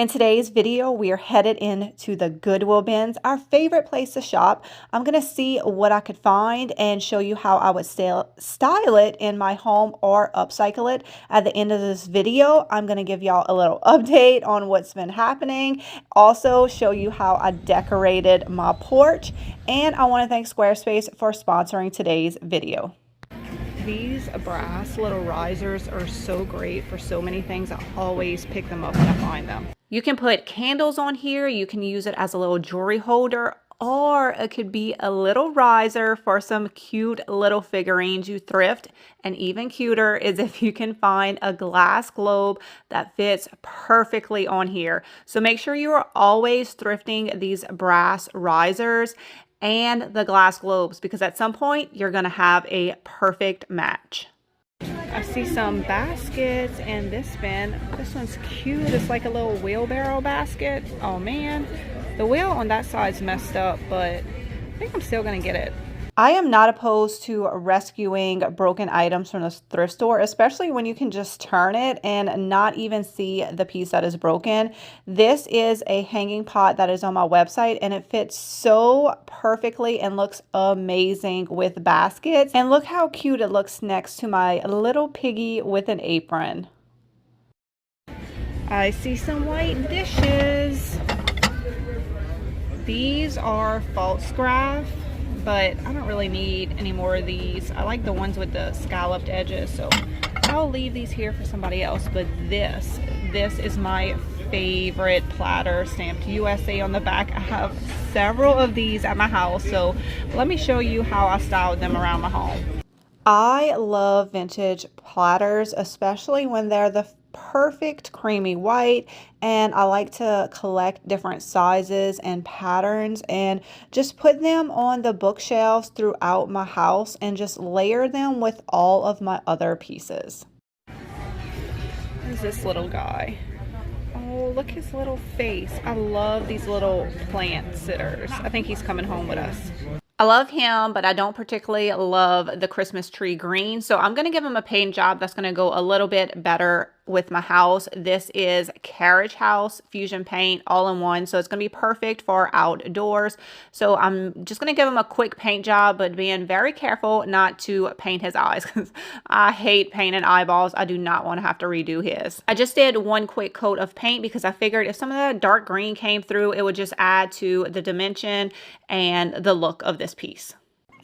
In today's video, we are headed into the Goodwill bins, our favorite place to shop. I'm going to see what I could find and show you how I would style it in my home or upcycle it. At the end of this video, I'm going to give y'all a little update on what's been happening. Also show you how I decorated my porch. And I want to thank Squarespace for sponsoring today's video. These brass little risers are so great for so many things. I always pick them up when I find them. You can put candles on here. You can use it as a little jewelry holder, or it could be a little riser for some cute little figurines you thrift. And even cuter is if you can find a glass globe that fits perfectly on here. So make sure you are always thrifting these brass risers and the glass globes, because at some point you're going to have a perfect match. I see some baskets in this bin. This one's cute. It's like a little wheelbarrow basket. Oh man, the wheel on that side's messed up, but I think I'm still going to get it. I am not opposed to rescuing broken items from the thrift store, especially when you can just turn it and not even see the piece that is broken. This is a hanging pot that is on my website, and it fits so perfectly and looks amazing with baskets. And look how cute it looks next to my little piggy with an apron. I see some white dishes. These are false graph, but I don't really need any more of these. I like the ones with the scalloped edges, so I'll leave these here for somebody else. But this is my favorite platter, stamped USA on the back. I have several of these at my house, so let me show you how I styled them around my home. I love vintage platters, especially when they're the perfect creamy white, and I like to collect different sizes and patterns and just put them on the bookshelves throughout my house and just layer them with all of my other pieces. There's this little guy. Oh, look his little face. I love these little plant sitters. I think he's coming home with us. I love him, but I don't particularly love the Christmas tree green. So I'm going to give him a paint job that's going to go a little bit better with my house. This is Carriage House Fusion Paint all in one. So it's going to be perfect for outdoors. So I'm just going to give him a quick paint job, but being very careful not to paint his eyes, because I hate painting eyeballs. I do not want to have to redo his. I just did one quick coat of paint because I figured if some of the dark green came through, it would just add to the dimension and the look of this piece.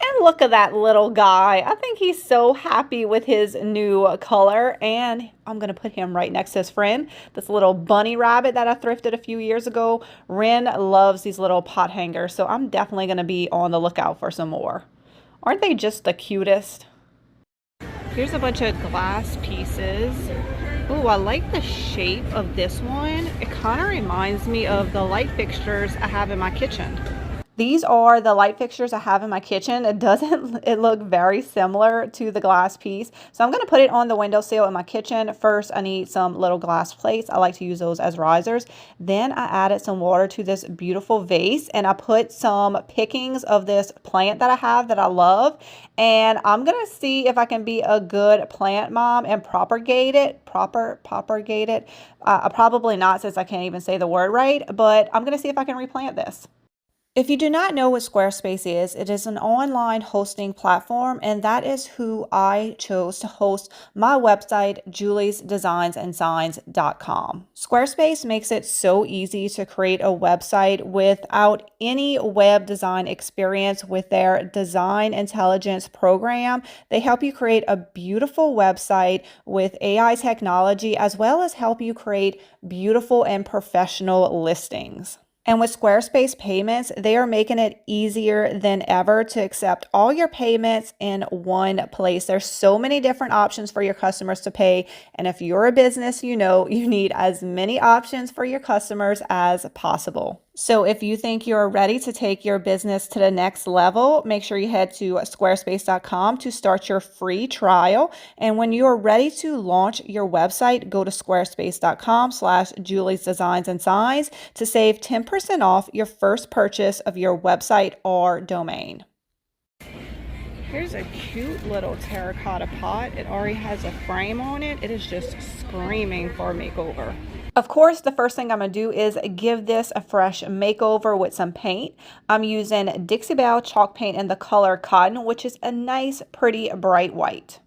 And look at that little guy. I think he's so happy with his new color, and I'm going to put him right next to his friend, this little bunny rabbit that I thrifted a few years ago. Ren loves these little pot hangers, so I'm definitely going to be on the lookout for some more. Aren't they just the cutest? Here's a bunch of glass pieces. Oh, I like the shape of this one. It kind of reminds me of the light fixtures I have in my kitchen. These are the light fixtures I have in my kitchen. It look very similar to the glass piece. So I'm going to put it on the windowsill in my kitchen. First, I need some little glass plates. I like to use those as risers. Then I added some water to this beautiful vase, and I put some pickings of this plant that I have that I love. And I'm going to see if I can be a good plant mom and propagate it. Propagate it. Probably not, since I can't even say the word right, but I'm going to see if I can replant this. If you do not know what Squarespace is, it is an online hosting platform, and that is who I chose to host my website, juliesdesignsandsigns.com. Squarespace makes it so easy to create a website without any web design experience with their design intelligence program. They help you create a beautiful website with AI technology, as well as help you create beautiful and professional listings. And with Squarespace payments, they are making it easier than ever to accept all your payments in one place. There's so many different options for your customers to pay. And if you're a business, you know you need as many options for your customers as possible. So if you think you're ready to take your business to the next level, make sure you head to squarespace.com to start your free trial. And when you are ready to launch your website, go to squarespace.com/juliesdesignsandsigns to save 10% off your first purchase of your website or domain. Here's a cute little terracotta pot. It already has a frame on it. It is just screaming for a makeover. Of course, the first thing I'm going to do is give this a fresh makeover with some paint. I'm using Dixie Belle chalk paint in the color Cotton, which is a nice, pretty, bright white.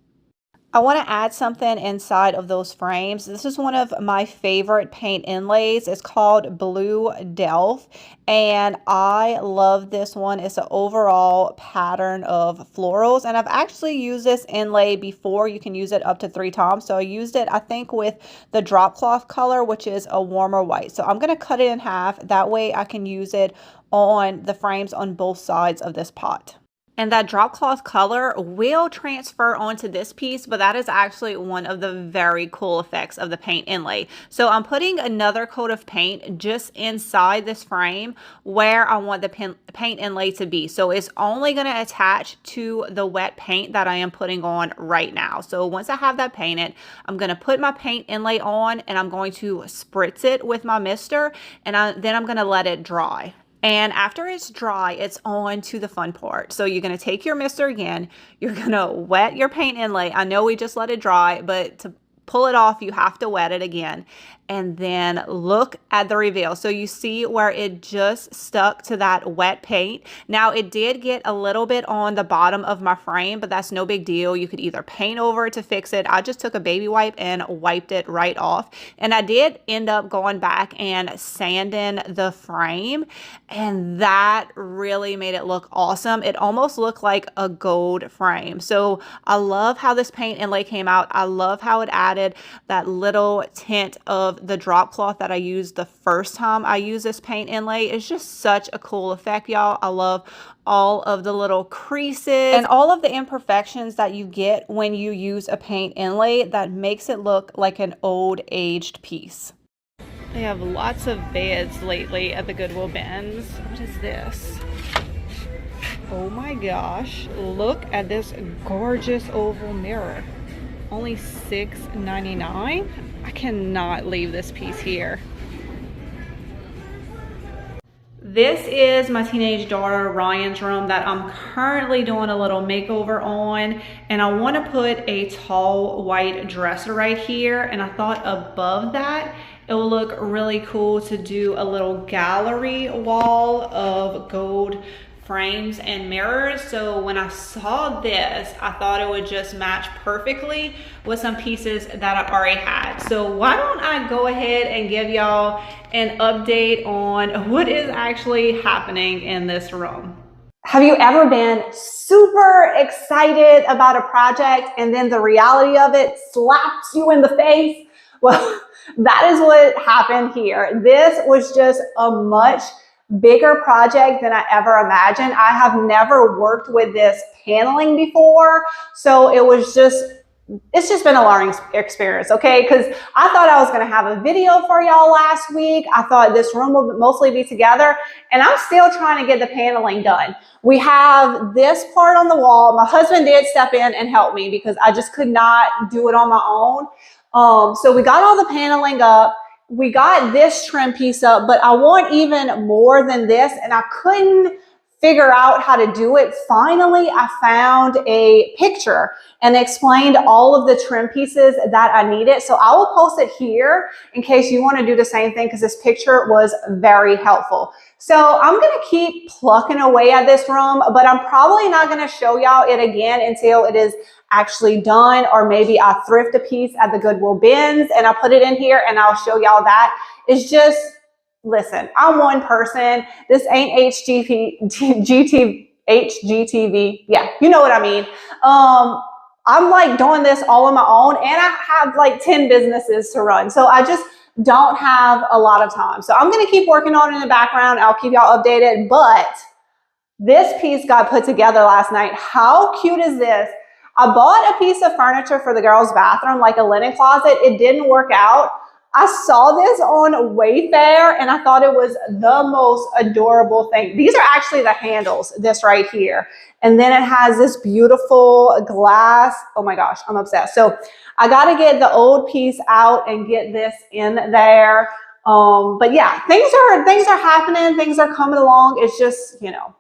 I want to add something inside of those frames. This is one of my favorite paint inlays. It's called Blue Delft, and I love this one. It's an overall pattern of florals, and I've actually used this inlay before. You can use it up to 3 times. So I used it, I think, with the drop cloth color, which is a warmer white. So I'm going to cut it in half. That way I can use it on the frames on both sides of this pot. And that drop cloth color will transfer onto this piece, but that is actually one of the very cool effects of the paint inlay. So I'm putting another coat of paint just inside this frame where I want the paint inlay to be. So it's only going to attach to the wet paint that I am putting on right now. So once I have that painted, I'm going to put my paint inlay on and I'm going to spritz it with my mister, and then I'm going to let it dry. And after it's dry, it's on to the fun part. So you're going to take your mister again. You're going to wet your paint inlay. I know we just let it dry, but to pull it off, you have to wet it again. And then look at the reveal. So you see where it just stuck to that wet paint. Now it did get a little bit on the bottom of my frame, but that's no big deal. You could either paint over it to fix it. I just took a baby wipe and wiped it right off. And I did end up going back and sanding the frame, and that really made it look awesome. It almost looked like a gold frame. So I love how this paint inlay came out. I love how it added that little tint of the drop cloth that I used the first time I used this paint inlay. It's just such a cool effect, y'all. I love all of the little creases and all of the imperfections that you get when you use a paint inlay that makes it look like an old aged piece. They have lots of beds lately at the Goodwill bins. What is this? Oh my gosh, look at this gorgeous oval mirror. Only $6.99. I cannot leave this piece here. This is my teenage daughter Ryan's room that I'm currently doing a little makeover on, and I want to put a tall white dresser right here, and I thought above that it will look really cool to do a little gallery wall of gold frames and mirrors. So when I saw this, I thought it would just match perfectly with some pieces that I already had. So why don't I go ahead and give y'all an update on what is actually happening in this room. Have you ever been super excited about a project and then the reality of it slaps you in the face? Well, that is what happened here. This was just a much bigger project than I ever imagined. I have never worked with this paneling before, so it's just been a learning experience, okay? Because I thought I was going to have a video for y'all last week. I thought this room would mostly be together, and I'm still trying to get the paneling done. We have this part on the wall. My husband did step in and help me because I just could not do it on my own. So we got all the paneling up. We got this trim piece up, but I want even more than this, and I couldn't figure out how to do it. Finally, I found a picture and explained all of the trim pieces that I needed. So I will post it here in case you want to do the same thing, because this picture was very helpful. So I'm going to keep plucking away at this room, but I'm probably not going to show y'all it again until it is actually done, or maybe I thrift a piece at the Goodwill bins and I put it in here and I'll show y'all that. It's just, listen, I'm one person. This ain't HGTV. Yeah, you know what I mean. I'm like doing this all on my own, and I have like 10 businesses to run. So I just don't have a lot of time. So I'm going to keep working on it in the background. I'll keep y'all updated, but this piece got put together last night. How cute is this? I bought a piece of furniture for the girls' bathroom, like a linen closet. It didn't work out. I saw this on Wayfair and I thought it was the most adorable thing. These are actually the handles, this right here. And then it has this beautiful glass. Oh my gosh, I'm obsessed. So I got to get the old piece out and get this in there. But yeah, things are happening. Things are coming along. It's just, you know,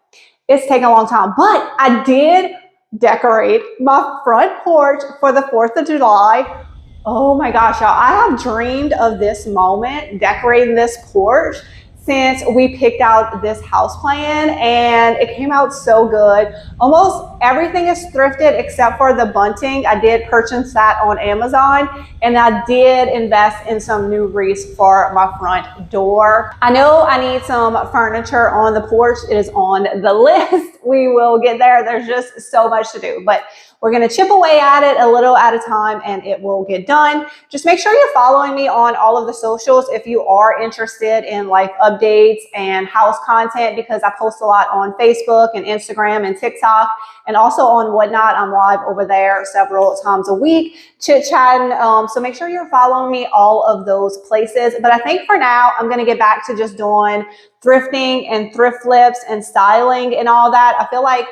it's taking a long time. But I did decorate my front porch for the 4th of July. Oh my gosh, y'all, I have dreamed of this moment, decorating this porch, since we picked out this house plan, and it came out so good. Almost everything is thrifted except for the bunting. I did purchase that on Amazon, and I did invest in some new wreaths for my front door. I know I need some furniture on the porch. It is on the list. We will get there. There's just so much to do, but we're going to chip away at it a little at a time, and it will get done. Just make sure you're following me on all of the socials if you are interested in like updates and house content, because I post a lot on Facebook and Instagram and TikTok, and also on Whatnot. I'm live over there several times a week, chit-chatting. So make sure you're following me all of those places. But I think for now, I'm going to get back to just doing thrifting and thrift flips and styling and all that. I feel like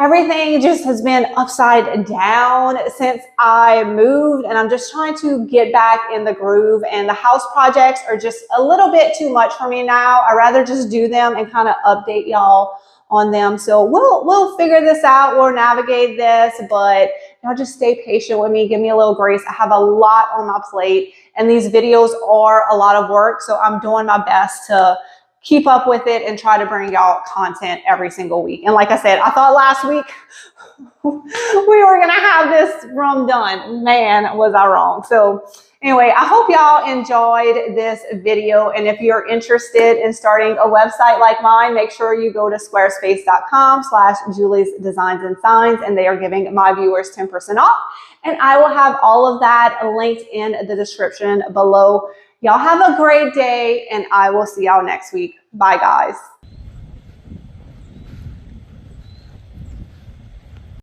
everything just has been upside down since I moved, and I'm just trying to get back in the groove, and the house projects are just a little bit too much for me now. I'd rather just do them and kind of update y'all on them. So we'll figure this out. We'll navigate this, but y'all just stay patient with me. Give me a little grace. I have a lot on my plate, and these videos are a lot of work, so I'm doing my best to keep up with it and try to bring y'all content every single week. And like I said, I thought last week we were going to have this room done. Man, was I wrong. So anyway, I hope y'all enjoyed this video. And if you're interested in starting a website like mine, make sure you go to squarespace.com/Julie's Designs and Signs, and they are giving my viewers 10% off. And I will have all of that linked in the description below. Y'all have a great day, and I will see y'all next week. Bye, guys.